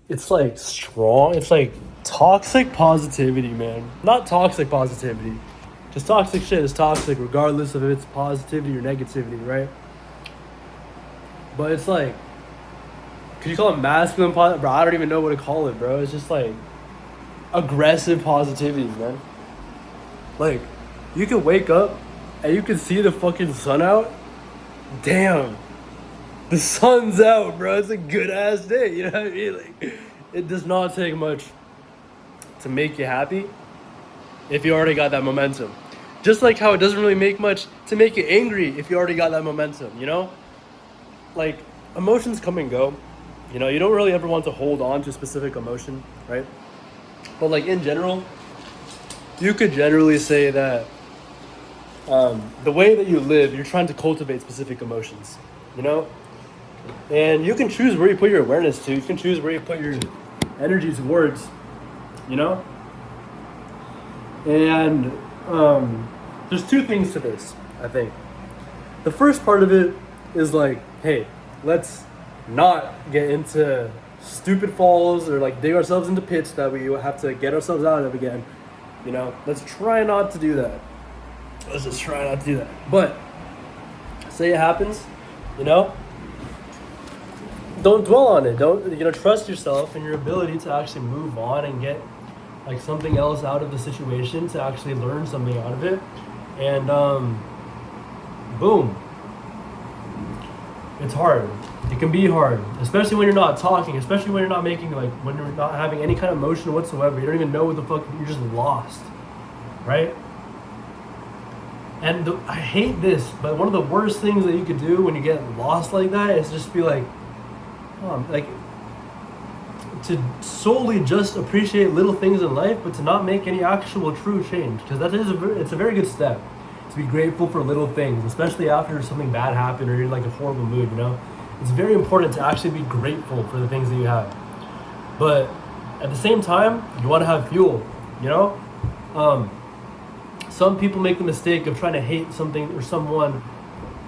it's like strong. It's like toxic positivity, man. Not toxic positivity. Just toxic shit is toxic regardless of if it's positivity or negativity, right? But it's like, could you call it masculine positivity? Bro, I don't even know what to call it, bro. It's just like aggressive positivity, man. Like, you can wake up and you can see the fucking sun out. Damn, the sun's out, bro. It's a good ass day. You know what I mean? Like, it does not take much to make you happy if you already got that momentum. Just like how it doesn't really make much to make you angry if you already got that momentum, you know? Like, emotions come and go. You know, you don't really ever want to hold on to a specific emotion, right? But like in general, you could generally say that the way that you live, you're trying to cultivate specific emotions, you know? And you can choose where you put your awareness to. You can choose where you put your energy towards, you know? And there's two things to this, I think. The first part of it is like, hey, let's not get into stupid falls or like dig ourselves into pits that we have to get ourselves out of again. You know, let's try not to do that. Let's just try not to do that. But say it happens, you know, don't dwell on it. Don't, you know, trust yourself and your ability to actually move on and get like something else out of the situation, to actually learn something out of it. And boom. It's hard. It can be hard, especially when you're not talking, especially when you're not making, like, when you're not having any kind of emotion whatsoever. You don't even know what the fuck, you're just lost, right? And I hate this, but one of the worst things that you could do when you get lost like that is just be like, like, to solely just appreciate little things in life, but to not make any actual true change, because it's a very good step to be grateful for little things, especially after something bad happened or you're in like a horrible mood, you know? It's very important to actually be grateful for the things that you have. But at the same time, you want to have fuel, you know? Some people make the mistake of trying to hate something or someone,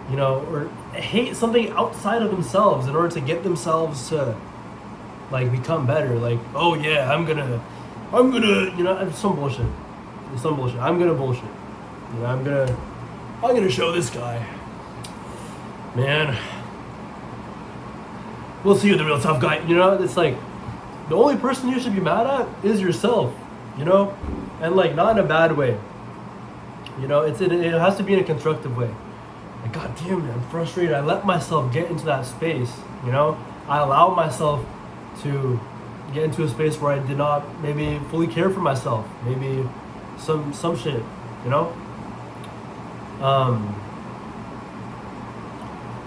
you know, or hate something outside of themselves in order to get themselves to like become better. Like, oh yeah, I'm gonna, you know, some bullshit. I'm gonna bullshit. You know, I'm gonna show this guy, man. We'll see you the real tough guy. You know, it's like the only person you should be mad at is yourself. You know, and like not in a bad way. You know, it has to be in a constructive way. Like, God damn it, I'm frustrated. I let myself get into that space. You know, I allowed myself to get into a space where I did not maybe fully care for myself. Maybe some shit. You know.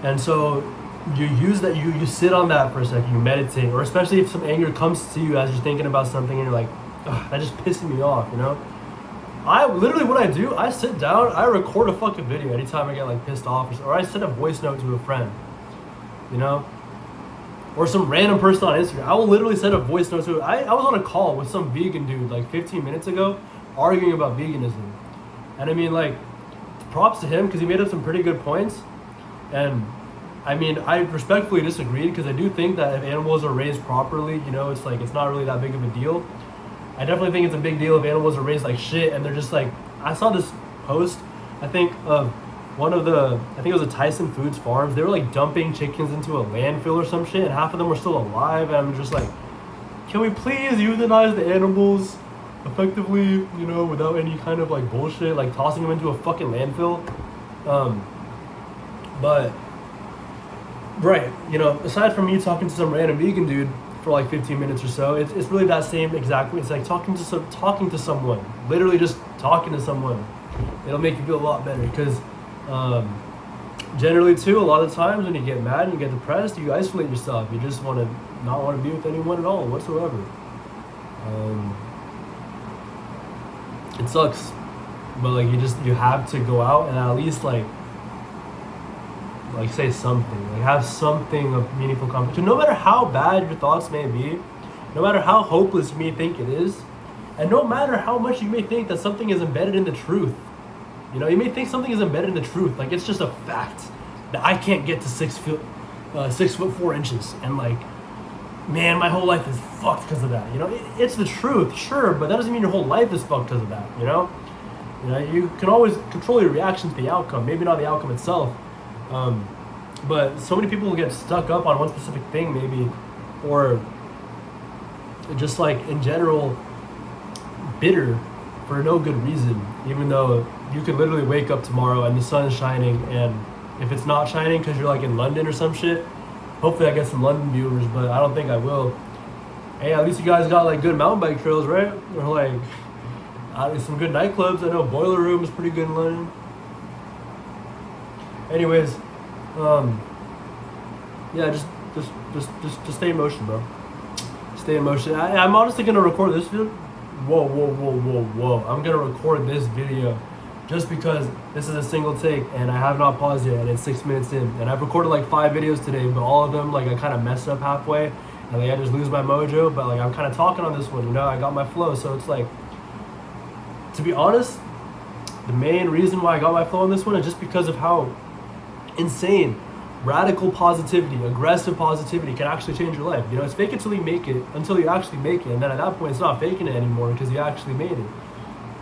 And so you use that, you sit on that for a second, you meditate, or especially if some anger comes to you as you're thinking about something and you're like, that just pissing me off, you know? I literally, what I do, I sit down, I record a fucking video anytime I get like pissed off, or I send a voice note to a friend, you know? Or some random person on Instagram. I will literally send a voice note to, I was on a call with some vegan dude like 15 minutes ago, arguing about veganism. And I mean, like, props to him because he made up some pretty good points. And I mean, I respectfully disagreed because I do think that if animals are raised properly, you know, it's like, it's not really that big of a deal. I definitely think it's a big deal if animals are raised like shit and they're just like, I saw this post, I think of I think it was a Tyson Foods Farms. They were like dumping chickens into a landfill or some shit and half of them were still alive. And I'm just like, can we please euthanize the animals effectively, you know, without any kind of like bullshit, like tossing them into a fucking landfill? But right, you know, aside from me talking to some random vegan dude for like 15 minutes or so, it's really that same exact way. It's like talking to someone, literally just talking to someone. It'll make you feel a lot better because generally too, a lot of times when you get mad and you get depressed, you isolate yourself. You just not want to be with anyone at all whatsoever. It sucks, but like you have to go out and at least like say something, like have something of meaningful conversation. No matter how bad your thoughts may be, no matter how hopeless you may think it is, and no matter how much you may think that something is embedded in the truth. You know, you may think something is embedded in the truth, like it's just a fact that I can't get to 6 foot 4 inches, and like man, my whole life is fucked because of that. You know, it's the truth, sure, but that doesn't mean your whole life is fucked because of that. You know, you can always control your reaction to the outcome. Maybe not the outcome itself, but so many people will get stuck up on one specific thing, maybe, or just like in general, bitter for no good reason. Even though you could literally wake up tomorrow and the sun is shining, and if it's not shining because you're like in London or some shit, hopefully I get some London viewers, but I don't think I will. Hey, at least you guys got like good mountain bike trails, right? Or like some good nightclubs. I know Boiler Room is pretty good in London. Anyways, yeah, just stay in motion, bro. Stay in motion. I'm honestly gonna record this video. Whoa! I'm gonna record this video just because this is a single take and I have not paused yet and it's 6 minutes in, and I've recorded like 5 videos today, but all of them like I kind of messed up halfway and like I just lose my mojo. But like I'm kind of talking on this one, you know, I got my flow, so it's like, to be honest, the main reason why I got my flow on this one is just because of how insane radical positivity, aggressive positivity can actually change your life. You know, it's fake it till you make it, until you actually make it, and then at that point it's not faking it anymore because you actually made it.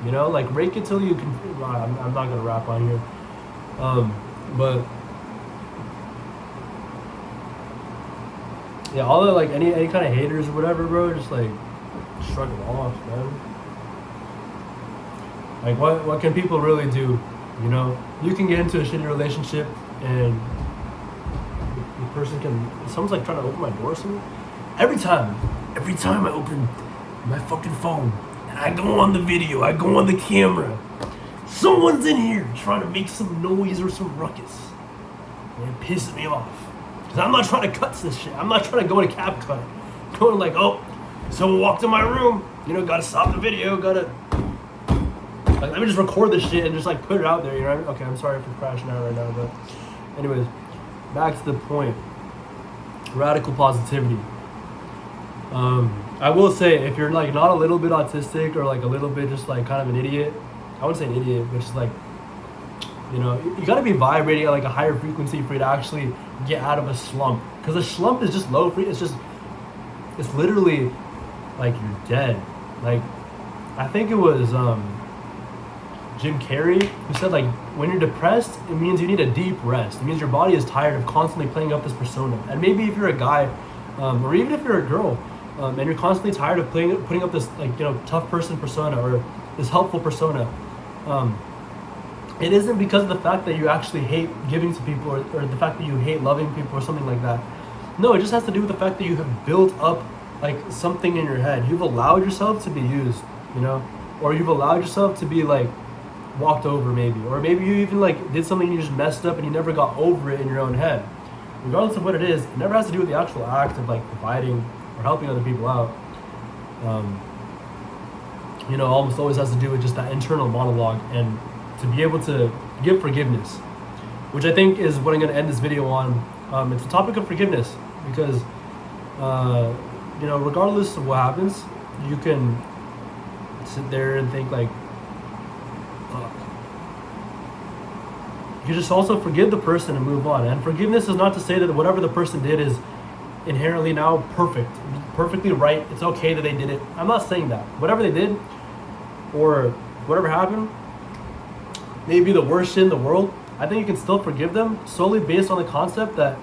You know, like rake it till you can. I'm not gonna rap on here, but yeah, all the like any kind of haters or whatever, bro, just like shrug it off, man. Like what can people really do? You know, you can get into a shitty relationship and the person can. Someone's like trying to open my door or something. Every time I open my fucking phone. I go on the video, I go on the camera, someone's in here trying to make some noise or some ruckus. And it pisses me off. Because I'm not trying to cut this shit. I'm not trying to go in a cap cut. Going like, oh, someone walked in my room. You know, gotta stop the video, gotta... Like, let me just record this shit and just like put it out there, you know what I mean? Okay, I'm sorry for crashing out right now, but... Anyways, back to the point. Radical positivity. I will say, if you're like not a little bit autistic or like a little bit just like kind of an idiot, I wouldn't say an idiot, but just like, you know, you gotta be vibrating at like a higher frequency for you to actually get out of a slump. Because a slump is just low frequency. It's literally like you're dead. Like, I think it was Jim Carrey who said like, when you're depressed, it means you need a deep rest. It means your body is tired of constantly playing up this persona. And maybe if you're a guy, or even if you're a girl, and you're constantly tired of putting up this like, you know, tough person persona or this helpful persona, it isn't because of the fact that you actually hate giving to people or the fact that you hate loving people or something like that. No, it just has to do with the fact that you have built up like something in your head. You've allowed yourself to be used, you know, or you've allowed yourself to be like walked over maybe, or maybe you even like did something and you just messed up and you never got over it in your own head. Regardless of what it is, it never has to do with the actual act of like providing or helping other people out. You know, almost always has to do with just that internal monologue and to be able to give forgiveness, which I think is what I'm going to end this video on. It's the topic of forgiveness because, you know, regardless of what happens, you can sit there and think like, fuck. You just also forgive the person and move on. And forgiveness is not to say that whatever the person did is inherently now perfectly right. It's okay that they did it. I'm not saying that. Whatever they did or whatever happened may be the worst shit in the world. I think you can still forgive them solely based on the concept that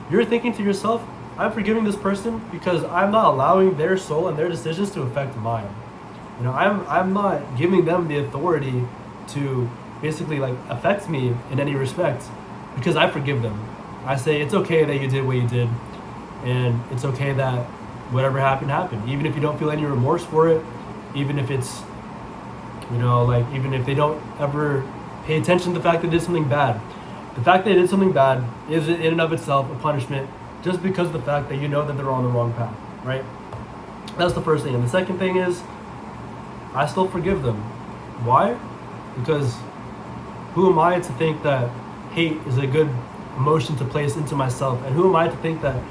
you're thinking to yourself, I'm forgiving this person because I'm not allowing their soul and their decisions to affect mine. You know, I'm not giving them the authority to basically like affect me in any respect because I forgive them. I say it's okay that you did what you did, and it's okay that whatever happened happened, even if you don't feel any remorse for it, even if it's, you know, like even if they don't ever pay attention to the fact that they did something bad. The fact that they did something bad is in and of itself a punishment just because of the fact that you know that they're on the wrong path, right? That's the first thing. And the second thing is, I still forgive them. Why? Because who am I to think that hate is a good emotion to place into myself? And who am I to think that,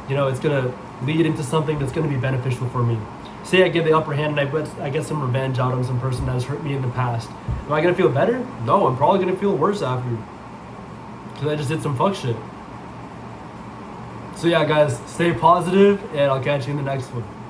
you know, it's going to lead into something that's going to be beneficial for me? Say I get the upper hand and I get some revenge out on some person that has hurt me in the past. Am I going to feel better? No, I'm probably going to feel worse after. Because I just did some fuck shit. So yeah, guys, stay positive, and I'll catch you in the next one.